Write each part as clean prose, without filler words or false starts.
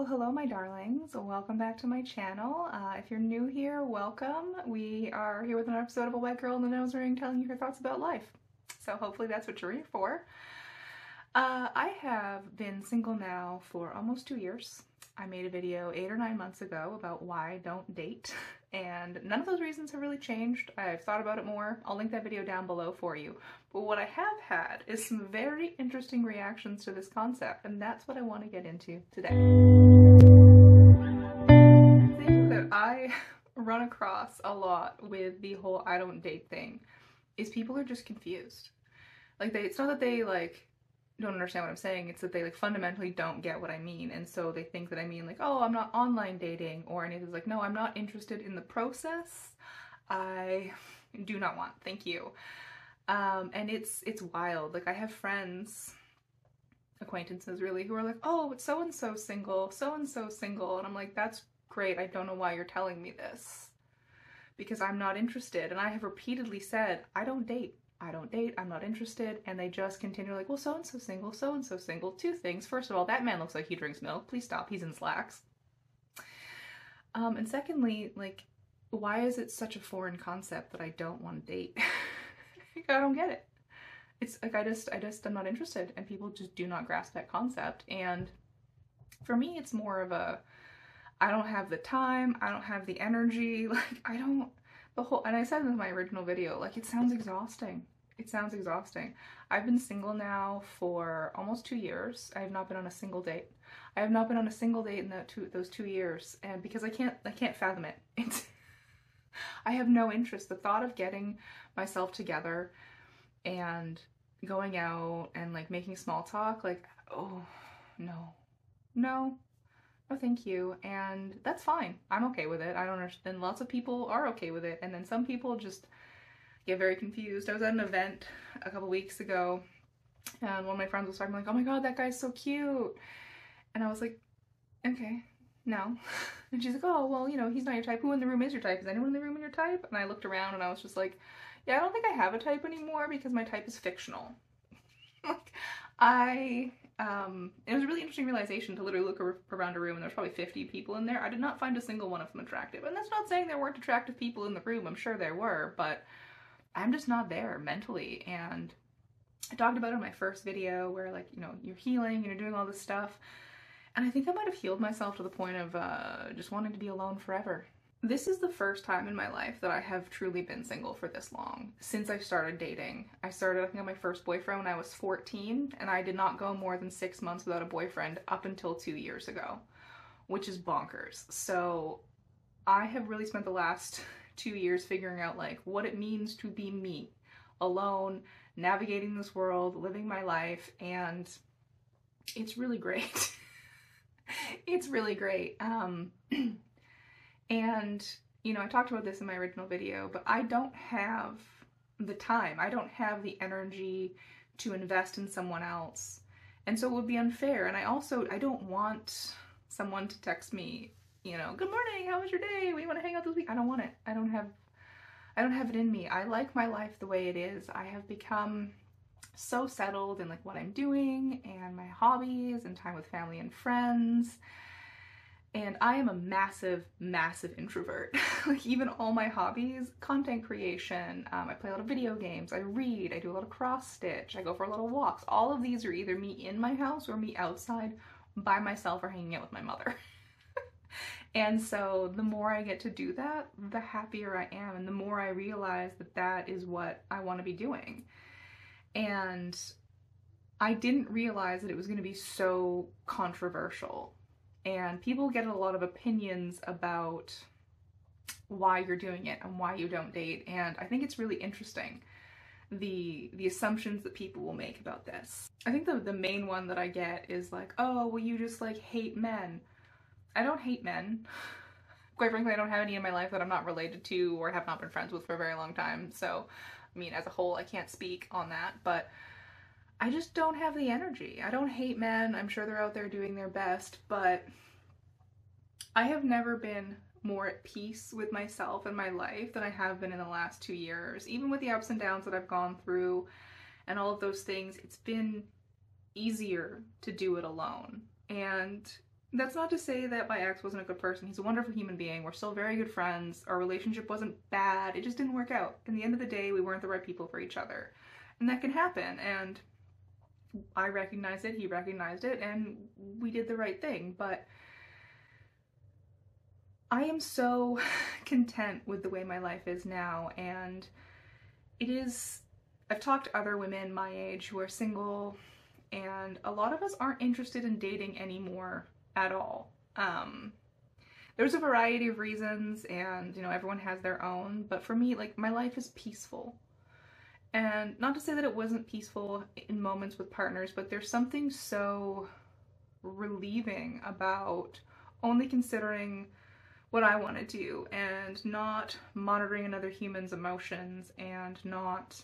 Well, hello my darlings. Welcome back to my channel. If you're new here, welcome. We are here with another episode of A White Girl in the Nose Ring telling you her thoughts about life. So hopefully that's what you're here for. I have been single now for almost 2 years. I made a video 8 or 9 months ago about why I don't date, and none of those reasons have really changed. I've thought about it more. I'll link that video down below for you. But what I have had is some very interesting reactions to this concept, and that's what I want to get into today. The thing that I run across a lot with the whole I don't date thing is people are just confused. Like, it's not that they don't understand what I'm saying, it's that they fundamentally don't get what I mean, and so they think that I mean oh, I'm not online dating or anything. No, I'm not interested in the process. I do not want, thank you. And it's wild. I have friends, acquaintances really, who are oh, it's so-and-so single, so-and-so single, and I'm like, that's great, I don't know why you're telling me this, because I'm not interested. And I have repeatedly said, I don't date, I'm not interested, and they just continue well, so-and-so single, so-and-so single. Two things. First of all, that man looks like he drinks milk. Please stop, he's in slacks. And secondly, why is it such a foreign concept that I don't want to date? I don't get it. It's I just am not interested, and people just do not grasp that concept. And for me, it's more of a, I don't have the time, I don't have the energy, and I said in my original video, it sounds exhausting. It sounds exhausting. I've been single now for almost 2 years. I have not been on a single date. I have not been on a single date in those 2 years, and because I can't fathom it. I have no interest. The thought of getting myself together and going out and making small talk, oh, no. No, thank you. And that's fine. I'm okay with it. I don't understand. Lots of people are okay with it, and then some people just get very confused. I was at an event a couple weeks ago, and one of my friends was talking oh my god, that guy's so cute. And I was like, okay, no. And she's like, oh, well, he's not your type. Who in the room is your type? Is anyone in the room your type? And I looked around and I was just yeah, I don't think I have a type anymore because my type is fictional. It was a really interesting realization to literally look around a room and there's probably 50 people in there. I did not find a single one of them attractive. And that's not saying there weren't attractive people in the room. I'm sure there were, but I'm just not there mentally. And I talked about it in my first video where you're healing, you're doing all this stuff. And I think I might have healed myself to the point of just wanting to be alone forever. This is the first time in my life that I have truly been single for this long, since I started dating. I started, I think, on my first boyfriend when I was 14, and I did not go more than 6 months without a boyfriend up until 2 years ago, which is bonkers. So I have really spent the last 2 years figuring out what it means to be me, alone, navigating this world, living my life, and it's really great. It's really great. And, I talked about this in my original video, but I don't have the time. I don't have the energy to invest in someone else. And so it would be unfair. And I don't want someone to text me, good morning, how was your day? We want to hang out this week. I don't want it. I don't have it in me. I like my life the way it is. I have become so settled in what I'm doing and my hobbies and time with family and friends. And I am a massive, massive introvert. Even all my hobbies, content creation, I play a lot of video games, I read, I do a lot of cross stitch, I go for a lot of walks. All of these are either me in my house or me outside by myself or hanging out with my mother. And so the more I get to do that, the happier I am, and the more I realize that that is what I want to be doing. And I didn't realize that it was going to be so controversial. And people get a lot of opinions about why you're doing it and why you don't date. And I think it's really interesting, the assumptions that people will make about this. I think the main one that I get is oh, well, you just hate men. I don't hate men. Quite frankly, I don't have any in my life that I'm not related to or have not been friends with for a very long time. So, I mean, as a whole, I can't speak on that, but I just don't have the energy. I don't hate men. I'm sure they're out there doing their best, but I have never been more at peace with myself and my life than I have been in the last 2 years. Even with the ups and downs that I've gone through and all of those things, it's been easier to do it alone. And That's not to say that my ex wasn't a good person. He's a wonderful human being. We're still very good friends. Our relationship wasn't bad. It just didn't work out. In the end of the day, we weren't the right people for each other. And that can happen. And I recognized it, he recognized it, and we did the right thing. But I am so content with the way my life is now. And it is, I've talked to other women my age who are single, and a lot of us aren't interested in dating anymore at all. There's a variety of reasons, and you know, everyone has their own, but for me, like, my life is peaceful. And not to say that it wasn't peaceful in moments with partners, but there's something so relieving about only considering what I want to do and not monitoring another human's emotions and not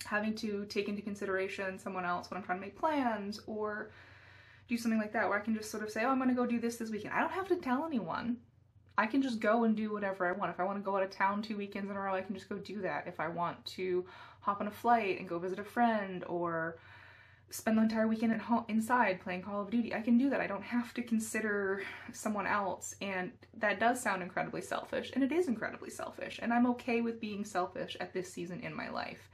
having to take into consideration someone else when I'm trying to make plans or do something like that, where I can just sort of say, oh, I'm going to go do this weekend. I don't have to tell anyone. I can just go and do whatever I want. If I want to go out of town 2 weekends in a row, I can just go do that. If I want to hop on a flight and go visit a friend or spend the entire weekend at home inside playing Call of Duty, I can do that. I don't have to consider someone else. And that does sound incredibly selfish, and it is incredibly selfish. And I'm okay with being selfish at this season in my life.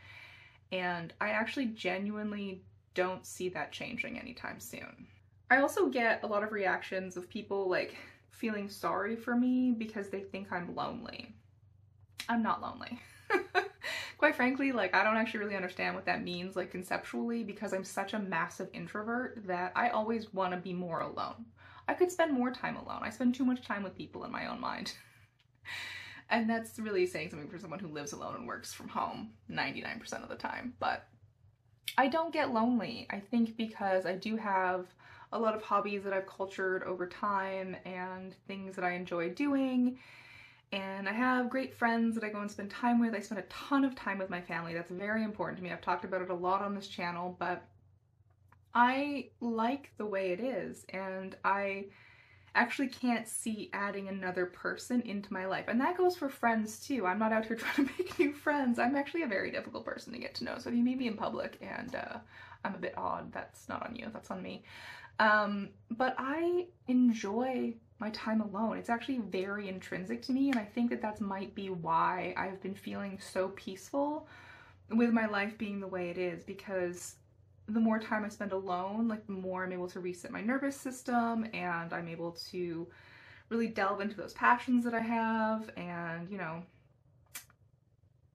And I actually genuinely don't see that changing anytime soon. I also get a lot of reactions of people like feeling sorry for me because they think I'm lonely. I'm not lonely. Quite frankly, like, I don't actually really understand what that means, like, conceptually, because I'm such a massive introvert that I always want to be more alone. I could spend more time alone. I spend too much time with people in my own mind. And that's really saying something for someone who lives alone and works from home 99% of the time. But I don't get lonely, I think, because I do have a lot of hobbies that I've cultured over time and things that I enjoy doing. And I have great friends that I go and spend time with. I spend a ton of time with my family. That's very important to me. I've talked about it a lot on this channel, but I like the way it is, and I actually can't see adding another person into my life. And that goes for friends too. I'm not out here trying to make new friends. I'm actually a very difficult person to get to know. So if you meet me in public and I'm a bit odd, that's not on you, that's on me. But I enjoy my time alone. It's actually very intrinsic to me, and I think that that might be why I've been feeling so peaceful with my life being the way it is, because the more time I spend alone, like, the more I'm able to reset my nervous system, and I'm able to really delve into those passions that I have, and, you know,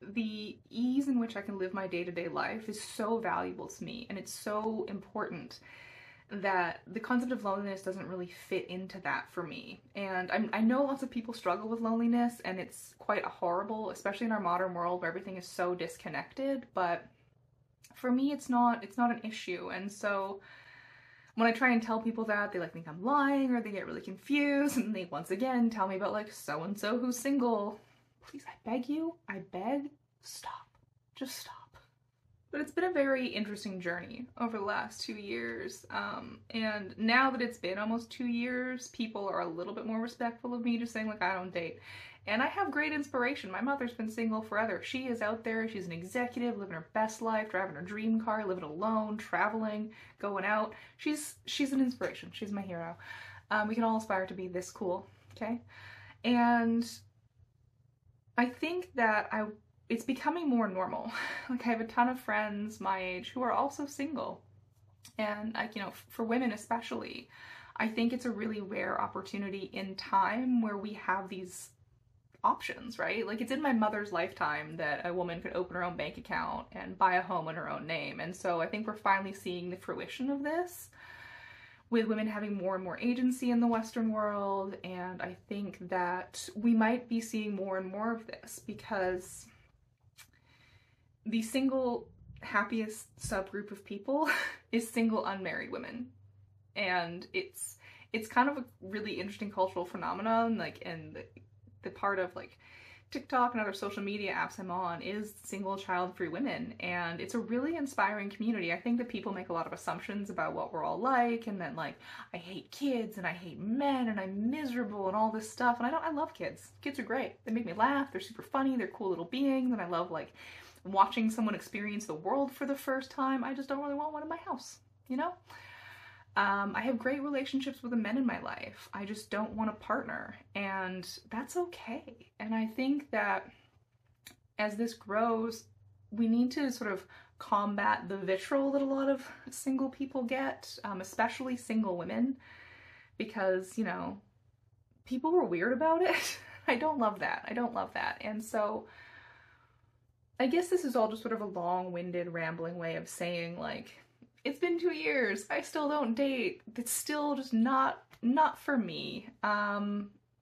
the ease in which I can live my day-to-day life is so valuable to me, and it's so important that the concept of loneliness doesn't really fit into that for me. And I know lots of people struggle with loneliness, and it's quite horrible, especially in our modern world where everything is so disconnected, but for me it's not an issue. And so when I try and tell people that, they like think I'm lying, or they get really confused, and they once again tell me about like so-and-so who's single. Please, I beg you, I beg, stop. Just stop. But it's been a very interesting journey over the last 2 years, and now that it's been almost 2 years, people are a little bit more respectful of me just saying, like, I don't date. And I have great inspiration. My mother's been single forever. She is out there, she's an executive, living her best life, driving her dream car, living alone, traveling, going out. She's an inspiration. She's my hero. We can all aspire to be this cool, okay? And I think that it's becoming more normal. Like, I have a ton of friends my age who are also single. And, like, you know, for women especially, I think it's a really rare opportunity in time where we have these options, right? Like, it's in my mother's lifetime that a woman could open her own bank account and buy a home in her own name. And so I think we're finally seeing the fruition of this, with women having more and more agency in the Western world. And I think that we might be seeing more and more of this, because the single happiest subgroup of people is single unmarried women. And it's kind of a really interesting cultural phenomenon, like, and the part of like TikTok and other social media apps I'm on is single child-free women, and it's a really inspiring community. I think that people make a lot of assumptions about what we're all like, and then like, I hate kids and I hate men and I'm miserable and all this stuff, and I love kids. Kids are great. They make me laugh, they're super funny, they're cool little beings, and I love like watching someone experience the world for the first time. I just don't really want one in my house, you know? I have great relationships with the men in my life. I just don't want a partner, and that's okay. And I think that as this grows, we need to sort of combat the vitriol that a lot of single people get, especially single women, because, you know, people were weird about it. I don't love that. I don't love that. And so I guess this is all just sort of a long-winded, rambling way of saying, like, it's been 2 years, I still don't date. It's still just not for me.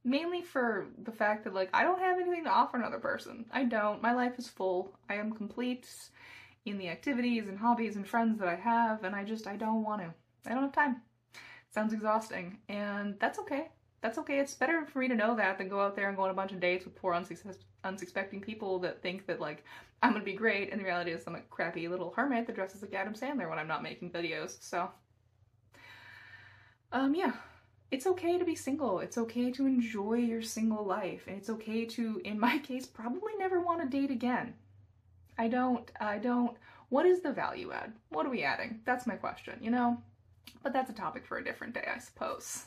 Mainly for the fact that, like, I don't have anything to offer another person. I don't. My life is full. I am complete in the activities and hobbies and friends that I have, and I don't want to. I don't have time. It sounds exhausting, and that's okay. That's okay. It's better for me to know that than go out there and go on a bunch of dates with poor, unsuspecting people that think that, like, I'm gonna be great, and the reality is I'm a crappy little hermit that dresses like Adam Sandler when I'm not making videos. So, yeah. It's okay to be single. It's okay to enjoy your single life. And it's okay to, in my case, probably never want to date again. I don't, what is the value add? What are we adding? That's my question, you know? But that's a topic for a different day, I suppose.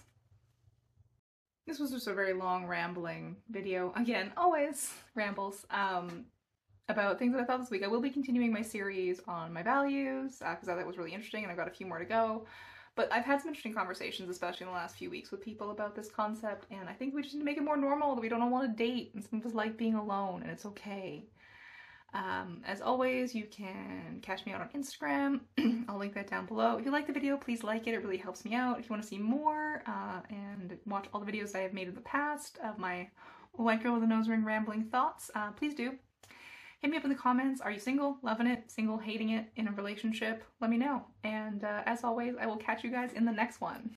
This was just a very long, rambling video. Again, always rambles, about things that I thought this week. I will be continuing my series on my values, because I thought that was really interesting, and I've got a few more to go. But I've had some interesting conversations, especially in the last few weeks, with people about this concept, and I think we just need to make it more normal that we don't all want to date, and some of us like being alone, and it's okay. As always, you can catch me out on Instagram. I'll link that down below. If you like the video, please like it. It really helps me out. If you want to see more and watch all the videos I have made in the past of my white girl with a nose ring rambling thoughts, please do. Hit me up in the comments. Are you single? Loving it? Single? Hating it? In a relationship? Let me know. And as always, I will catch you guys in the next one.